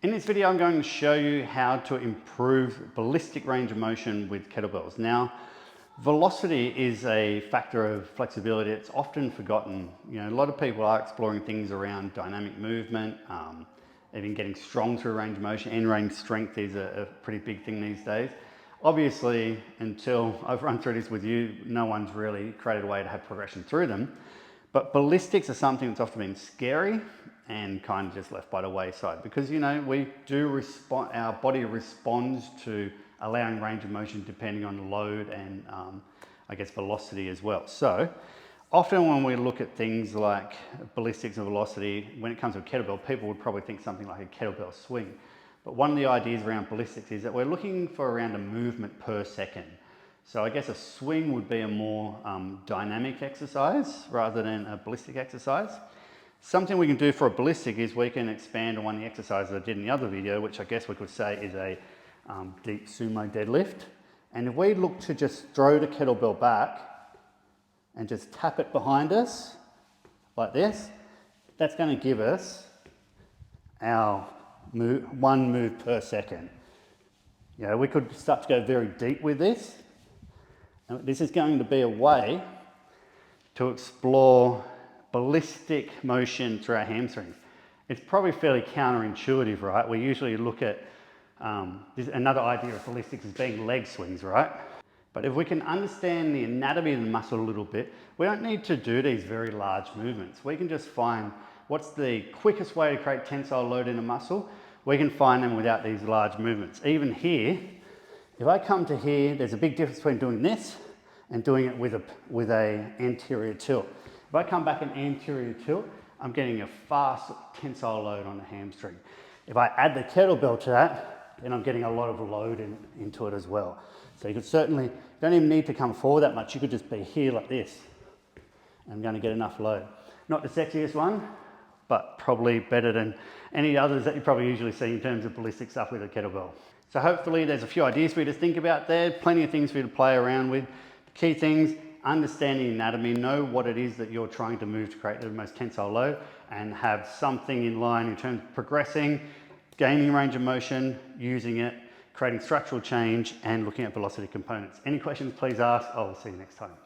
In this video, I'm going to show you how to improve ballistic range of motion with kettlebells. Now, velocity is a factor of flexibility. It's often forgotten. A lot of people are exploring things around dynamic movement, even getting strong through range of motion. End range strength is a pretty big thing these days. Obviously, until I've run through this with you, no one's really created a way to have progression through them. But ballistics are something that's often been scary and kind of just left by the wayside because, we do respond, our body responds to allowing range of motion depending on load and I guess velocity as well. So often when we look at things like ballistics and velocity, when it comes to a kettlebell, people would probably think something like a kettlebell swing. But one of the ideas around ballistics is that we're looking for around a movement per second. So I guess a swing would be a more dynamic exercise rather than a ballistic exercise. Something we can do for a ballistic is we can expand on one of the exercises I did in the other video, which I guess we could say is a deep sumo deadlift. And if we look to just throw the kettlebell back and just tap it behind us like this, that's going to give us our one move per second. We could start to go very deep with this. And this is going to be a way to explore ballistic motion through our hamstrings. It's probably fairly counterintuitive, right? We usually look at another idea of ballistics as being leg swings, right? But if we can understand the anatomy of the muscle a little bit, we don't need to do these very large movements. We can just find what's the quickest way to create tensile load in a muscle. We can find them without these large movements. Even here, if I come to here, there's a big difference between doing this and doing it with a anterior tilt. If I come back an anterior tilt, I'm getting a fast tensile load on the hamstring. If I add the kettlebell to that, then I'm getting a lot of load into it as well. So you could certainly, don't even need to come forward that much. You could just be here like this. I'm going to get enough load. Not the sexiest one, but probably better than any others that you probably usually see in terms of ballistic stuff with a kettlebell. So hopefully there's a few ideas for you to think about there, plenty of things for you to play around with. Key things, understanding anatomy, know what it is that you're trying to move to create the most tensile load and have something in line in terms of progressing, gaining range of motion, using it, creating structural change and looking at velocity components. Any questions, please ask. I'll see you next time.